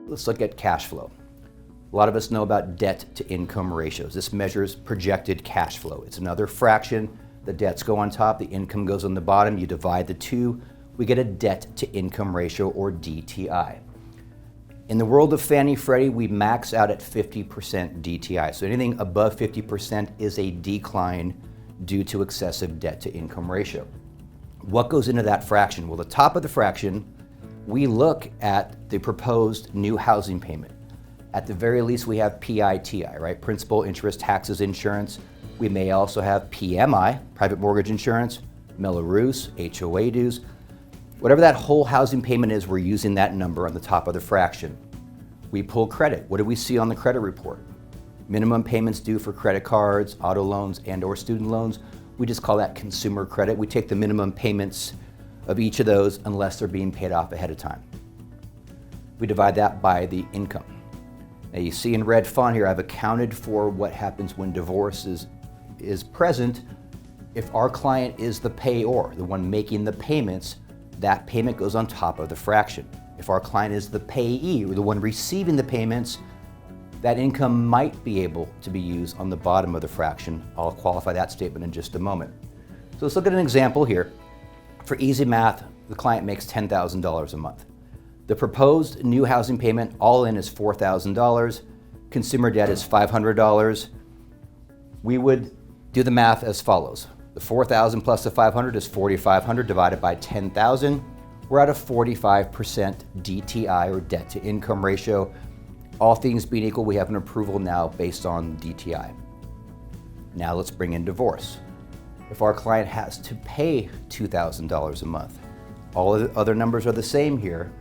Let's look at cash flow. A lot of us know about debt to income ratios. This measures projected cash flow. It's another fraction. The debts go on top, the income goes on the bottom. You divide the two, we get a debt to income ratio, or DTI. In the world of Fannie Freddie, we max out at 50% DTI. So anything above 50% is a decline due to excessive debt to income ratio. What goes into that fraction? Well, the top of the fraction, we look at the proposed new housing payment. At the very least, we have PITI, right? Principal, interest, taxes, insurance. We may also have PMI, private mortgage insurance, Mello-Roos, HOA dues. Whatever that whole housing payment is, we're using that number on the top of the fraction. We pull credit. What do we see on the credit report? Minimum payments due for credit cards, auto loans, and/or student loans. We just call that consumer credit. We take the minimum payments of each of those unless they're being paid off ahead of time. We divide that by the income. Now you see in red font here, I've accounted for what happens when divorce is present. If our client is the payor, the one making the payments, that payment goes on top of the fraction. If our client is the payee, or the one receiving the payments, that income might be able to be used on the bottom of the fraction. I'll qualify that statement in just a moment. So let's look at an example here. For easy math, the client makes $10,000 a month. The proposed new housing payment all in is $4,000. Consumer debt is $500. We would do the math as follows. The $4,000 plus the $500 is $4,500 divided by $10,000. We're at a 45% DTI, or debt to income ratio. All things being equal, we have an approval now based on DTI. Now let's bring in divorce. If our client has to pay $2,000 a month, all the other numbers are the same here.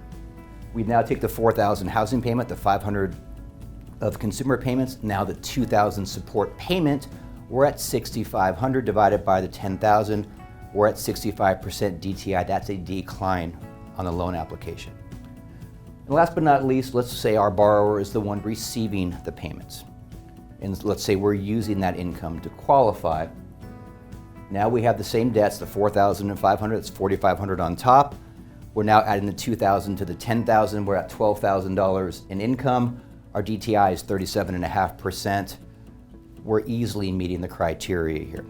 We now take the $4,000 housing payment, the $500 of consumer payments, now the $2,000 support payment. We're at $6,500 divided by the $10,000. We're at 65% DTI. That's a decline on the loan application. And last but not least, let's say our borrower is the one receiving the payments. And let's say we're using that income to qualify. Now we have the same debts, the $4,000 and $500, it's $4,500 on top. We're now adding the $2,000 to the $10,000. We're at $12,000 in income. Our DTI is 37.5%. We're easily meeting the criteria here.